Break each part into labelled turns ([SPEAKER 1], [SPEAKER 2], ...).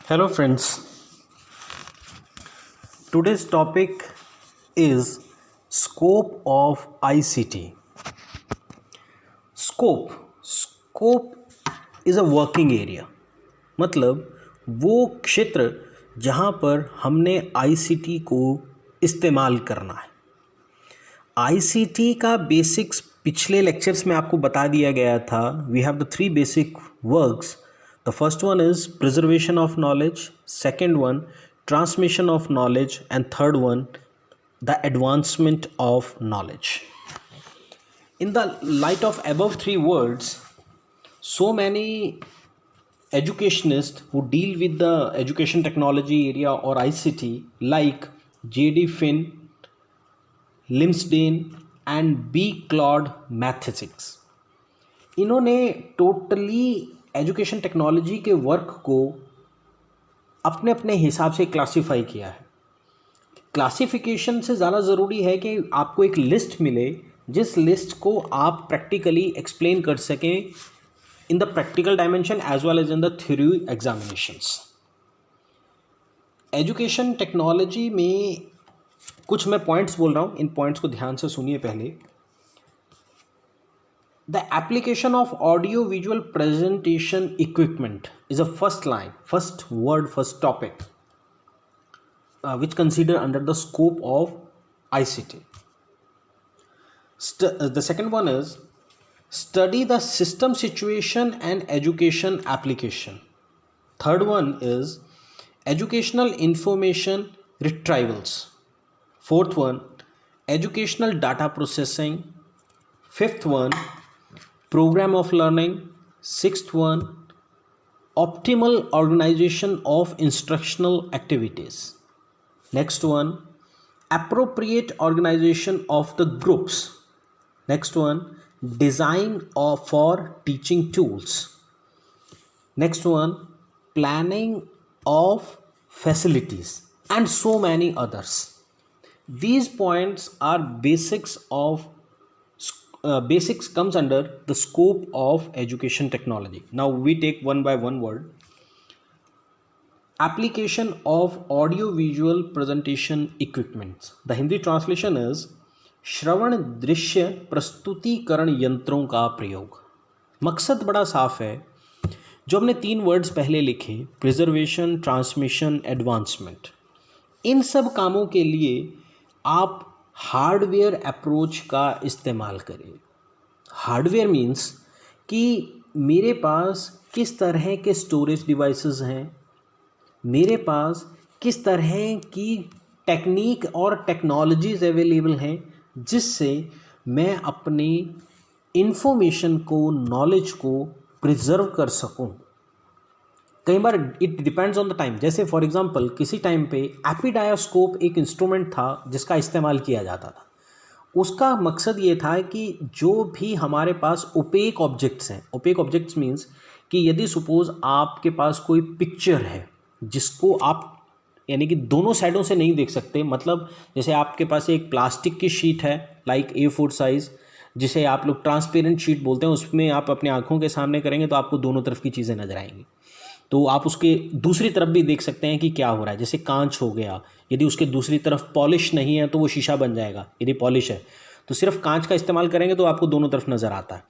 [SPEAKER 1] Hello, friends. Today's topic is scope of ICT. Scope is a working area. मतलब वो क्षेत्र जहाँ पर हमने ICT को इस्तेमाल करना है. ICT का बेसिक्स पिछले लेक्चर्स में आपको बता दिया गया था. We have the three basic works. The first one is preservation of knowledge, second one transmission of knowledge, and third one the advancement of knowledge. In the light of above three words, so many educationists who deal with the education technology area or ICT like J.D. Finn, Lumsdaine and B Claude मैथेसिक्स, इन्होंने totally education technology के work को अपने अपने हिसाब से classify किया है. क्लासिफिकेशन से ज़्यादा ज़रूरी है कि आपको एक लिस्ट मिले जिस लिस्ट को आप प्रैक्टिकली एक्सप्लेन कर सकें in the practical dimension as well as in the theory examinations. Education technology में कुछ मैं पॉइंट्स बोल रहा हूँ, इन पॉइंट्स को ध्यान से सुनिए. पहले, the application of audio visual presentation equipment is a first line, first word, first topic which consider under the scope of ICT. The second one is study the system situation and education application. Third one is educational information retrievals. Fourth one, educational data processing. Fifth one, program of learning. Sixth one, optimal organization of instructional activities. Next one, appropriate organization of the groups. Next one, design for teaching tools. Next one, planning of facilities, and so many others. These points are basics comes under the scope of education technology. Now we take one by one word. Application of audio visual presentation equipments. The Hindi translation is श्रवण दृश्य प्रस्तुतिकरण यंत्रों का प्रयोग. मकसद बड़ा साफ है. जो हमने तीन वर्ड्स पहले लिखे, प्रिजर्वेशन, ट्रांसमिशन, एडवांसमेंट, इन सब कामों के लिए आप हार्डवेयर अप्रोच का इस्तेमाल करें. हार्डवेयर मीन्स कि मेरे पास किस तरह के स्टोरेज डिवाइसेस हैं, मेरे पास किस तरह की टेक्निक और टेक्नोलॉजीज अवेलेबल हैं जिससे मैं अपनी इंफॉर्मेशन को, नॉलेज को प्रिजर्व कर सकूं. कई बार it depends on the time. जैसे फॉर एग्जांपल किसी टाइम पे एपिडायोस्कोप एक इंस्ट्रूमेंट था जिसका इस्तेमाल किया जाता था. उसका मकसद ये था कि जो भी हमारे पास ओपेक ऑब्जेक्ट्स हैं, ओपेक ऑब्जेक्ट्स मीन्स कि यदि सपोज आपके पास कोई पिक्चर है जिसको आप यानी कि दोनों साइडों से नहीं देख सकते, मतलब जैसे आपके पास एक प्लास्टिक की शीट है लाइक A4 साइज़, जिसे आप लोग ट्रांसपेरेंट शीट बोलते हैं, उसमें आप अपने आँखों के सामने करेंगे तो आपको दोनों तरफ की चीज़ें नजर आएंगी. तो आप उसके दूसरी तरफ भी देख सकते हैं कि क्या हो रहा है. जैसे कांच हो गया, यदि उसके दूसरी तरफ पॉलिश नहीं है तो वो शीशा बन जाएगा. यदि पॉलिश है तो सिर्फ कांच का इस्तेमाल करेंगे तो आपको दोनों तरफ नज़र आता है.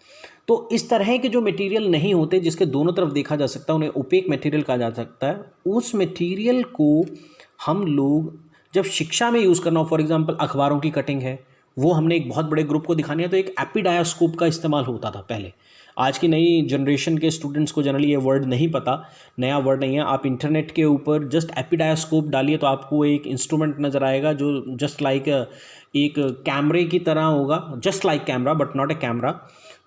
[SPEAKER 1] तो इस तरह के जो मटेरियल नहीं होते जिसके दोनों तरफ देखा जा सकता है, उन्हें ओपेक मटेरियल कहा जा सकता है. उस मटेरियल को हम लोग जब शिक्षा में यूज़ करना हो, फॉर एग्जांपल अखबारों की कटिंग है, वो हमने एक बहुत बड़े ग्रुप को दिखानी है तो एक एपिडायोस्कोप का इस्तेमाल होता था पहले. आज की नई जनरेशन के स्टूडेंट्स को जनरली ये वर्ड नहीं पता, नया वर्ड नहीं है. आप इंटरनेट के ऊपर जस्ट एपिडायोस्कोप डालिए तो आपको एक इंस्ट्रूमेंट नज़र आएगा जो जस्ट लाइक एक कैमरे की तरह होगा, just like camera but not a camera,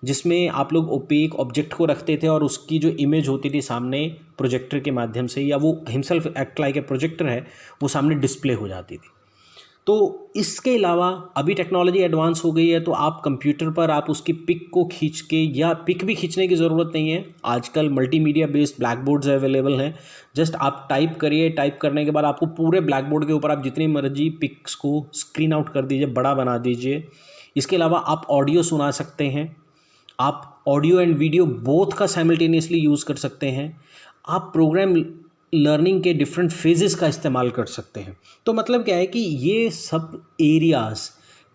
[SPEAKER 1] जिसमें आप लोग ओपेक ऑब्जेक्ट को रखते थे और उसकी जो इमेज होती थी सामने प्रोजेक्टर के माध्यम से, या वो himself act like a projector है, वो सामने डिस्प्ले हो जाती थी. तो इसके अलावा अभी टेक्नोलॉजी एडवांस हो गई है तो आप कंप्यूटर पर आप उसकी पिक को खींच के, या पिक भी खींचने की ज़रूरत नहीं है, आजकल multimedia based black boards available हैं. जस्ट आप टाइप करिए, टाइप करने के बाद आपको पूरे ब्लैक बोर्ड के ऊपर आप जितनी मर्जी पिक्स को स्क्रीन आउट कर दीजिए, बड़ा बना दीजिए. इसके अलावा आप ऑडियो सुना सकते हैं, आप ऑडियो एंड वीडियो बोथ का साइमल्टेनियसली यूज़ कर सकते हैं. आप प्रोग्राम लर्निंग के डिफरेंट फेजेस का इस्तेमाल कर सकते हैं। तो मतलब क्या है कि ये सब एरियाज़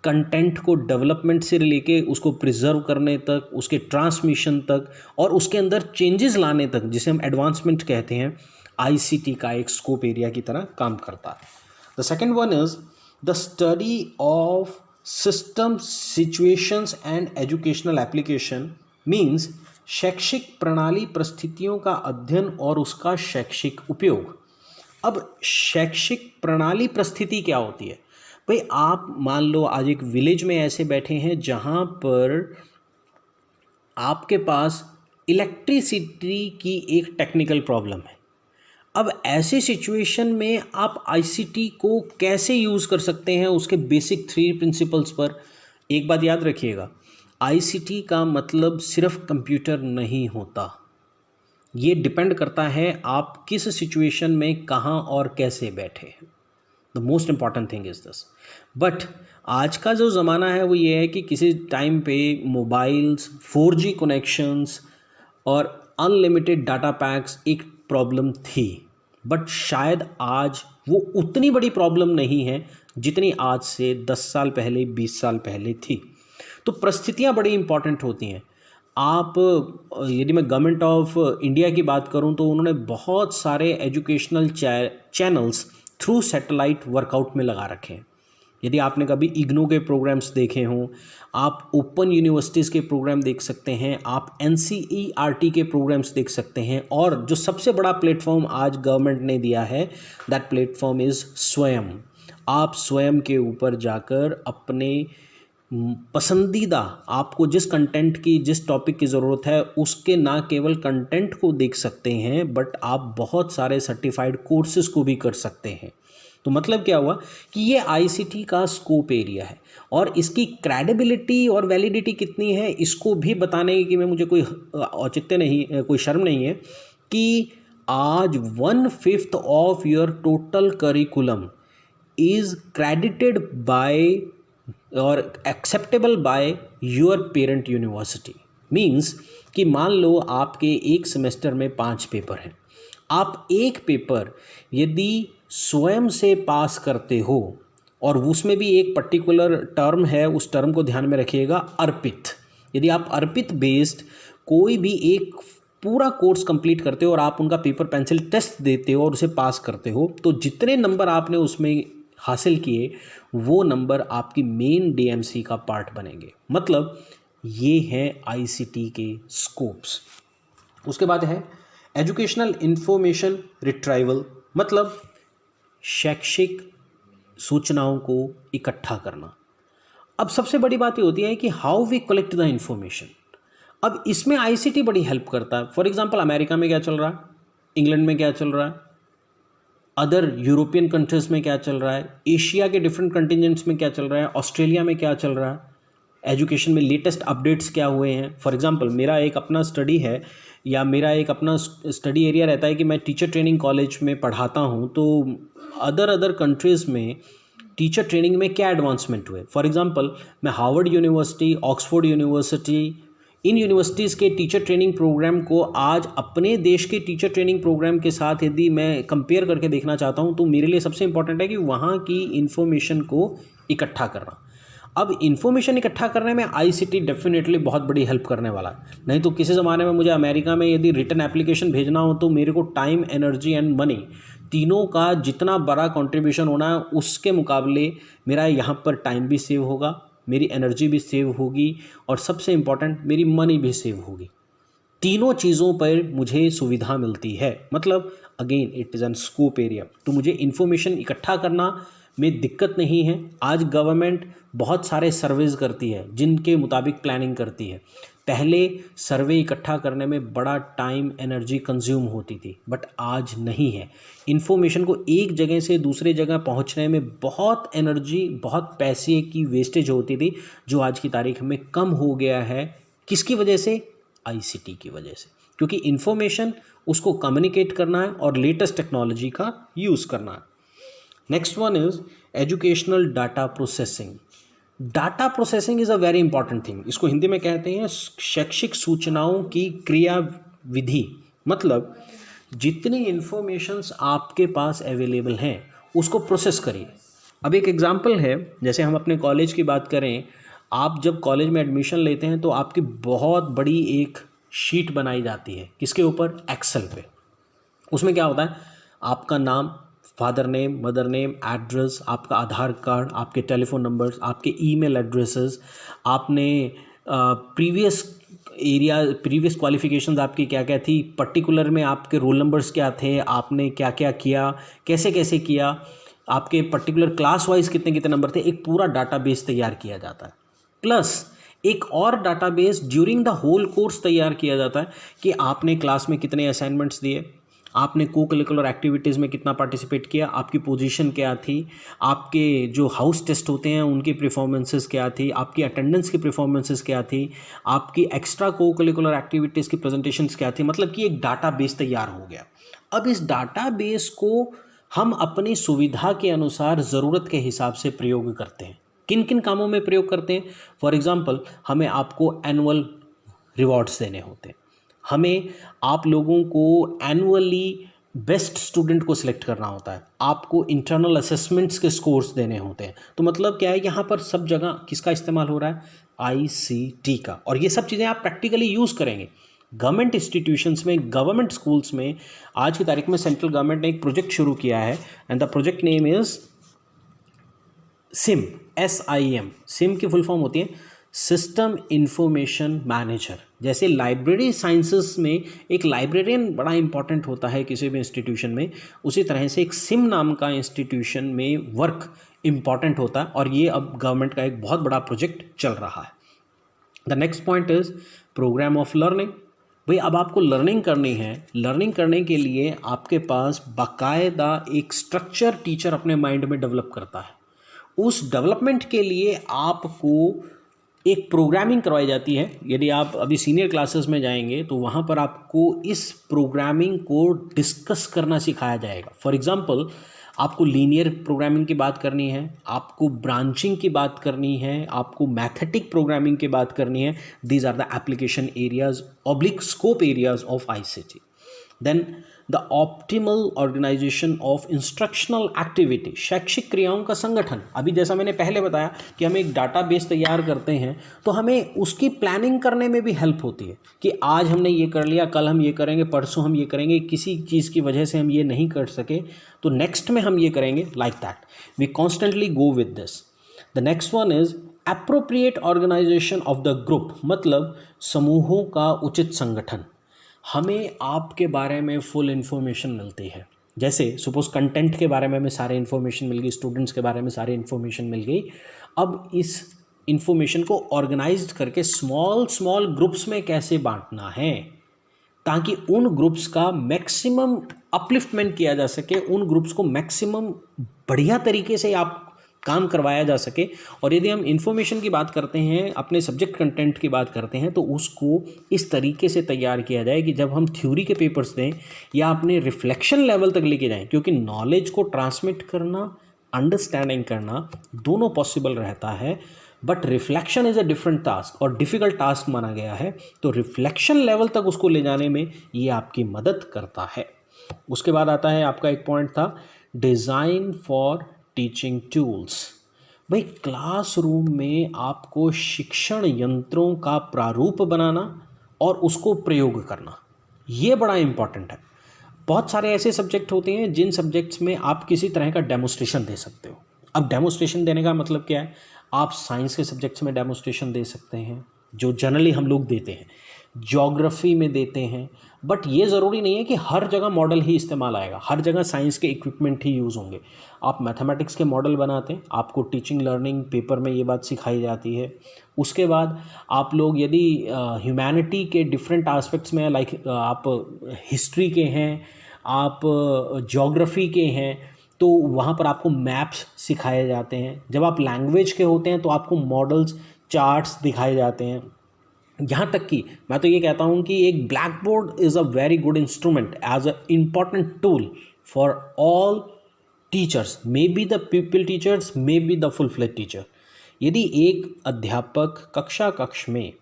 [SPEAKER 1] कंटेंट को डेवलपमेंट से लेके उसको प्रिजर्व करने तक, उसके ट्रांसमिशन तक और उसके अंदर चेंजेस लाने तक, जिसे हम एडवांसमेंट कहते हैं, आईसीटी का एक स्कोप एरिया की तरह काम करता है। The second one is the study of system situations and educational application means शैक्षिक प्रणाली परिस्थितियों का अध्ययन और उसका शैक्षिक उपयोग। अब शैक्षिक प्रणाली परिस्थिति क्या होती है भाई? आप मान लो आज एक विलेज में ऐसे बैठे हैं जहाँ पर आपके पास इलेक्ट्रिसिटी की एक टेक्निकल प्रॉब्लम है। अब ऐसी सिचुएशन में आप आईसीटी को कैसे यूज़ कर सकते हैं, उसके बेसिक 3 प्रिंसिपल्स पर एक बात याद रखिएगा, आईसीटी का मतलब सिर्फ कंप्यूटर नहीं होता। ये डिपेंड करता है आप किस सिचुएशन में कहाँ और कैसे बैठे हैं। The most important thing is this. But आज का जो ज़माना है वो ये है कि किसी टाइम पे मोबाइल्स, 4G कनेक्शंस और अनलिमिटेड डाटा पैक्स एक प्रॉब्लम थी, बट शायद आज वो उतनी बड़ी प्रॉब्लम नहीं है जितनी आज से 10 साल पहले, 20 साल पहले थी। तो परिस्थितियाँ बड़ी इंपॉर्टेंट होती हैं। आप यदि मैं गवर्नमेंट ऑफ इंडिया की बात करूं तो उन्होंने बहुत सारे educational channels through satellite workout में लगा रखे हैं। यदि आपने कभी इग्नू के प्रोग्राम्स देखे हों, आप ओपन यूनिवर्सिटीज़ के प्रोग्राम देख सकते हैं, आप NCERT के प्रोग्राम्स देख सकते हैं, और जो सबसे बड़ा प्लेटफॉर्म आज गवर्नमेंट ने दिया है, दैट प्लेटफॉर्म इज़ स्वयं। आप स्वयं के ऊपर जाकर अपने पसंदीदा, आपको जिस कंटेंट की, जिस टॉपिक की ज़रूरत है, उसके ना केवल कंटेंट को देख सकते हैं बट आप बहुत सारे सर्टिफाइड कोर्सेज़ को भी कर सकते हैं। तो मतलब क्या हुआ कि ये आईसीटी का स्कोप एरिया है और इसकी क्रेडिबिलिटी और वैलिडिटी कितनी है इसको भी बताने की मैं मुझे कोई औचित्य नहीं, कोई शर्म नहीं है कि आज 1/5 of your total curriculum is credited by और acceptable by your parent university. Means कि मान लो आपके एक सेमेस्टर में 5 पेपर हैं, आप एक पेपर यदि स्वयं से पास करते हो और उसमें भी एक पर्टिकुलर टर्म है, उस टर्म को ध्यान में रखिएगा, अर्पित। यदि आप अर्पित बेस्ड कोई भी एक पूरा कोर्स कंप्लीट करते हो और आप उनका पेपर पेंसिल टेस्ट देते हो और उसे पास करते हो, तो जितने नंबर आपने उसमें हासिल किए वो नंबर आपकी मेन डीएमसी का पार्ट बनेंगे। मतलब ये हैं आईसीटी के स्कोप्स। उसके बाद है एजुकेशनल इंफॉर्मेशन रिट्राइवल, मतलब शैक्षिक सूचनाओं को इकट्ठा करना। अब सबसे बड़ी बात ये होती है कि how we collect the information. अब इसमें आईसीटी बड़ी हेल्प करता है। फॉर एग्जांपल अमेरिका में क्या चल रहा है, इंग्लैंड में क्या चल रहा है, अदर यूरोपियन कंट्रीज़ में क्या चल रहा है, एशिया के डिफरेंट कंटिजेंट्स में क्या चल रहा है, ऑस्ट्रेलिया में क्या चल रहा है, एजुकेशन में लेटेस्ट अपडेट्स क्या हुए हैं। फॉर एग्जांपल मेरा एक अपना स्टडी है या मेरा एक अपना स्टडी एरिया रहता है कि मैं टीचर ट्रेनिंग कॉलेज में पढ़ाता हूँ, तो अदर कंट्रीज़ में टीचर ट्रेनिंग में क्या एडवांसमेंट हुए। फॉर एग्जांपल मैं हार्वर्ड यूनिवर्सिटी, ऑक्सफोर्ड यूनिवर्सिटी, इन यूनिवर्सिटीज़ के टीचर ट्रेनिंग प्रोग्राम को आज अपने देश के टीचर ट्रेनिंग प्रोग्राम के साथ यदि मैं कंपेयर करके देखना चाहता हूं, तो मेरे लिए सबसे इंपॉर्टेंट है कि वहां की इन्फॉर्मेशन को इकट्ठा करना। अब इन्फॉर्मेशन इकट्ठा करने में आईसीटी डेफिनेटली बहुत बड़ी हेल्प करने वाला है। नहीं तो किसी ज़माने में मुझे अमेरिका में यदि रिटन एप्लीकेशन भेजना हो तो मेरे को टाइम, एनर्जी एंड मनी तीनों का जितना बड़ा कंट्रीब्यूशन होना है उसके मुकाबले मेरा यहाँ पर टाइम भी सेव होगा, मेरी एनर्जी भी सेव होगी और सबसे इम्पॉर्टेंट मेरी मनी भी सेव होगी। तीनों चीज़ों पर मुझे सुविधा मिलती है। मतलब again it is an scope area. तो मुझे इन्फॉर्मेशन इकट्ठा करना में दिक्कत नहीं है। आज गवर्नमेंट बहुत सारे सर्वेज करती है जिनके मुताबिक प्लानिंग करती है। पहले सर्वे इकट्ठा करने में बड़ा टाइम, एनर्जी कंज्यूम होती थी, बट आज नहीं है। इन्फॉर्मेशन को एक जगह से दूसरे जगह पहुंचने में बहुत एनर्जी, बहुत पैसे की वेस्टेज होती थी, जो आज की तारीख में कम हो गया है। किसकी वजह से? आईसीटी की वजह से। क्योंकि इन्फॉर्मेशन उसको कम्युनिकेट करना है और लेटेस्ट टेक्नोलॉजी का यूज़ करना है। Next one is educational data processing. Data processing is a very important thing. इसको हिंदी में कहते हैं शैक्षिक सूचनाओं की क्रिया विधि। मतलब जितनी इन्फॉर्मेशंस आपके पास अवेलेबल हैं उसको प्रोसेस करिए। अब एक एग्जांपल है, जैसे हम अपने कॉलेज की बात करें, आप जब कॉलेज में एडमिशन लेते हैं तो आपकी बहुत बड़ी एक शीट बनाई जाती है, किसके ऊपर? एक्सेल पे। उसमें क्या होता है? आपका नाम, father name, mother name, address, आपका आधार कार्ड, आपके टेलीफोन नंबर्स, आपके ईमेल एड्रेसेस, आपने प्रीवियस क्वालिफिकेशंस आपकी क्या क्या थी, पर्टिकुलर में आपके रोल नंबर्स क्या थे, आपने क्या क्या किया, कैसे कैसे किया, आपके पर्टिकुलर क्लास वाइज कितने कितने नंबर थे, एक पूरा डाटाबेस तैयार किया जाता है। प्लस एक और database during the whole course तैयार किया जाता है कि आपने क्लास में कितने असाइनमेंट्स दिए, आपने को करिकुलर एक्टिविटीज़ में कितना पार्टिसिपेट किया, आपकी पोजीशन क्या थी, आपके जो हाउस टेस्ट होते हैं उनकी परफॉर्मेंसेस क्या थी, आपकी अटेंडेंस की परफॉर्मेंसेस क्या थी, आपकी एक्स्ट्रा को करिकुलर एक्टिविटीज़ की प्रेजेंटेशंस क्या थी। मतलब कि एक डाटाबेस तैयार हो गया। अब इस डाटाबेस को हम अपनी सुविधा के अनुसार ज़रूरत के हिसाब से प्रयोग करते हैं। किन किन कामों में प्रयोग करते हैं? फॉर एग्ज़ाम्पल, हमें आपको एनुअल रिवॉर्ड्स देने होते हैं, हमें आप लोगों को एनुअली बेस्ट स्टूडेंट को सिलेक्ट करना होता है, आपको इंटरनल असेसमेंट्स के स्कोर्स देने होते हैं। तो मतलब क्या है, यहाँ पर सब जगह किसका इस्तेमाल हो रहा है? ICT का। और ये सब चीज़ें आप प्रैक्टिकली यूज़ करेंगे। गवर्नमेंट इंस्टीट्यूशंस में, गवर्नमेंट स्कूल्स में आज की तारीख में सेंट्रल गवर्नमेंट ने एक प्रोजेक्ट शुरू किया है, and the project name is SIM, SIM। SIM की फुल फॉर्म होती है सिस्टम इंफॉर्मेशन मैनेजर। जैसे लाइब्रेरी साइंसेस में एक लाइब्रेरियन बड़ा इंपॉर्टेंट होता है किसी भी इंस्टीट्यूशन में, उसी तरह से एक सिम नाम का इंस्टीट्यूशन में वर्क इंपॉर्टेंट होता है, और ये अब गवर्नमेंट का एक बहुत बड़ा प्रोजेक्ट चल रहा है। The next point is program of learning. भाई अब आपको लर्निंग करनी है, लर्निंग करने के लिए आपके पास बाकायदा एक स्ट्रक्चर टीचर अपने माइंड में डेवलप करता है। उस डेवलपमेंट के लिए आपको एक प्रोग्रामिंग करवाई जाती है। यदि आप अभी सीनियर क्लासेस में जाएंगे तो वहाँ पर आपको इस प्रोग्रामिंग को डिस्कस करना सिखाया जाएगा। फॉर एग्जांपल, आपको लीनियर प्रोग्रामिंग की बात करनी है, आपको ब्रांचिंग की बात करनी है, आपको मैथेटिक प्रोग्रामिंग की बात करनी है। These are the application areas oblique scope areas of ICT। Then the optimal organisation of instructional activity, शैक्षिक क्रियाओं का संगठन। अभी जैसा मैंने पहले बताया कि हम एक डाटाबेस तैयार करते हैं तो हमें उसकी प्लानिंग करने में भी हेल्प होती है कि आज हमने ये कर लिया, कल हम ये करेंगे, परसों हम ये करेंगे, किसी चीज़ की वजह से हम ये नहीं कर सके तो नेक्स्ट में हम ये करेंगे। Like that we constantly go with this. The next one is appropriate organisation of the group, मतलब समूहों का उचित संगठन। हमें आपके बारे में फुल इन्फॉर्मेशन मिलती है। जैसे सपोज कंटेंट के बारे में हमें सारी इन्फॉर्मेशन मिल गई, स्टूडेंट्स के बारे में सारी इन्फॉर्मेशन मिल गई। अब इस इन्फॉर्मेशन को ऑर्गेनाइज्ड करके स्मॉल स्मॉल ग्रुप्स में कैसे बांटना है ताकि उन ग्रुप्स का मैक्सिमम अपलिफ्टमेंट किया जा सके, उन ग्रुप्स को मैक्सिमम बढ़िया तरीके से आप काम करवाया जा सके। और यदि हम इन्फॉर्मेशन की बात करते हैं, अपने सब्जेक्ट कंटेंट की बात करते हैं, तो उसको इस तरीके से तैयार किया जाए कि जब हम थ्योरी के पेपर्स दें या अपने रिफ्लेक्शन लेवल तक लेके जाएं, क्योंकि नॉलेज को ट्रांसमिट करना, अंडरस्टैंडिंग करना दोनों पॉसिबल रहता है, but reflection is a different task और डिफ़िकल्ट टास्क माना गया है। तो रिफ्लेक्शन लेवल तक उसको ले जाने में ये आपकी मदद करता है। उसके बाद आता है आपका एक पॉइंट था डिज़ाइन फॉर टीचिंग टूल्स। भाई क्लासरूम में आपको शिक्षण यंत्रों का प्रारूप बनाना और उसको प्रयोग करना, ये बड़ा इम्पॉर्टेंट है। बहुत सारे ऐसे सब्जेक्ट होते हैं जिन सब्जेक्ट्स में आप किसी तरह का डेमोस्ट्रेशन दे सकते हो। अब डेमोस्ट्रेशन देने का मतलब क्या है? आप साइंस के सब्जेक्ट्स में डेमोस्ट्रेशन दे सकते हैं जो जनरली हम लोग देते हैं, ज्योग्राफी में देते हैं, बट ये ज़रूरी नहीं है कि हर जगह मॉडल ही इस्तेमाल आएगा, हर जगह साइंस के इक्विपमेंट ही यूज़ होंगे। आप मैथमेटिक्स के मॉडल बनाते हैं, आपको टीचिंग लर्निंग पेपर में ये बात सिखाई जाती है। उसके बाद आप लोग यदि ह्यूमैनिटी के डिफरेंट एस्पेक्ट्स में, लाइक आप हिस्ट्री के हैं, आप ज्योग्राफी के हैं, तो वहाँ पर आपको मैप्स सिखाए जाते हैं। जब आप लैंग्वेज के होते हैं तो आपको मॉडल्स, चार्ट्स दिखाए जाते हैं। यहाँ तक कि मैं तो ये कहता हूँ कि एक black board is a very good instrument as a important tool for all teachers, may be the people teachers, may be the full fledge teacher. यदि एक अध्यापक कक्ष में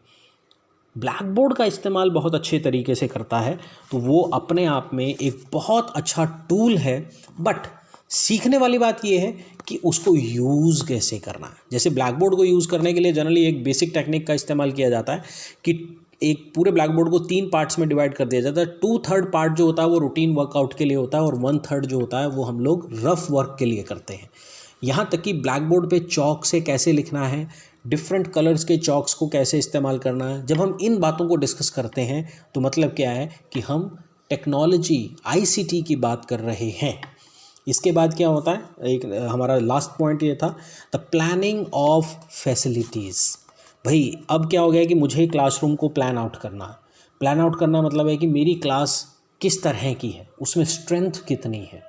[SPEAKER 1] ब्लैक बोर्ड का इस्तेमाल बहुत अच्छे तरीके से करता है, तो वो अपने आप में एक बहुत अच्छा टूल है। बट सीखने वाली बात ये है कि उसको यूज़ कैसे करना है। जैसे ब्लैक बोर्ड को यूज़ करने के लिए जनरली एक बेसिक टेक्निक का इस्तेमाल किया जाता है कि एक पूरे ब्लैक बोर्ड को 3 पार्ट्स में डिवाइड कर दिया जाता है। 2/3 पार्ट जो होता है वो रूटीन वर्कआउट के लिए होता है और 1/3 जो होता है वो हम लोग रफ वर्क के लिए करते हैं। यहाँ तक कि ब्लैक बोर्ड पे चॉक से कैसे लिखना है, डिफरेंट कलर्स के चॉक्स को कैसे इस्तेमाल करना है, जब हम इन बातों को डिस्कस करते हैं तो मतलब क्या है कि हम टेक्नोलॉजी ICT की बात कर रहे हैं। इसके बाद क्या होता है, एक हमारा लास्ट पॉइंट ये था, द प्लानिंग ऑफ फैसिलिटीज़। भाई अब क्या हो गया कि मुझे क्लासरूम को प्लान आउट करना है। प्लान आउट करना मतलब है कि मेरी क्लास किस तरह की है, उसमें स्ट्रेंथ कितनी है।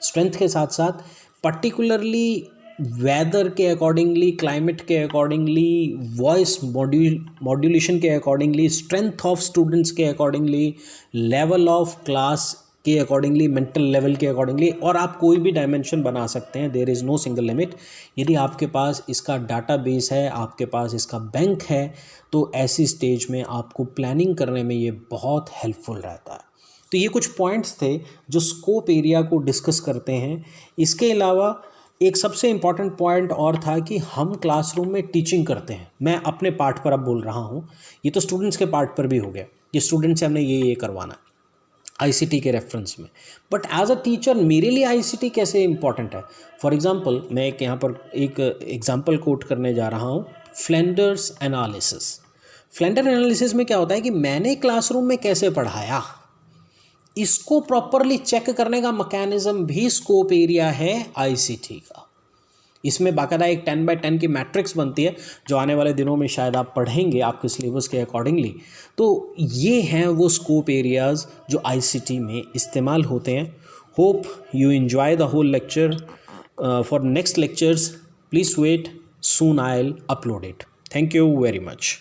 [SPEAKER 1] स्ट्रेंथ के साथ साथ पर्टिकुलरली वेदर के अकॉर्डिंगली, क्लाइमेट के अकॉर्डिंगली, वॉइस मॉड्यूलेशन के अकॉर्डिंगली, स्ट्रेंथ ऑफ स्टूडेंट्स के अकॉर्डिंगली, लेवल ऑफ क्लास के अकॉर्डिंगली, मेंटल लेवल के अकॉर्डिंगली, और आप कोई भी डायमेंशन बना सकते हैं। There is no single limit. यदि आपके पास इसका डाटाबेस है, आपके पास इसका बैंक है, तो ऐसी स्टेज में आपको प्लानिंग करने में ये बहुत हेल्पफुल रहता है। तो ये कुछ पॉइंट्स थे जो स्कोप एरिया को डिस्कस करते हैं। इसके अलावा एक सबसे इम्पॉर्टेंट पॉइंट और था कि हम क्लासरूम में टीचिंग करते हैं। मैं अपने पार्ट पर अब बोल रहा हूँ, ये तो स्टूडेंट्स के पार्ट पर भी हो गया कि स्टूडेंट से हमने ये करवाना है ICT के रेफरेंस में। बट एज अ टीचर मेरे लिए ICT कैसे इंपॉर्टेंट है। फॉर एग्जांपल मैं एक यहाँ पर एक एग्जांपल कोट करने जा रहा हूँ, फ्लेंडर्स एनालिसिस। फ्लेंडर एनालिसिस में क्या होता है कि मैंने क्लासरूम में कैसे पढ़ाया, इसको प्रॉपरली चेक करने का मैकेनिज्म भी स्कोप एरिया है ICT का। इसमें बाकायदा एक 10x10 की मैट्रिक्स बनती है जो आने वाले दिनों में शायद आप पढ़ेंगे आपके सिलेबस के अकॉर्डिंगली। तो ये हैं वो स्कोप एरियाज़ जो ICT में इस्तेमाल होते हैं। Hope you enjoy the whole lecture. For next lectures please wait, soon I will upload it. Thank you very much.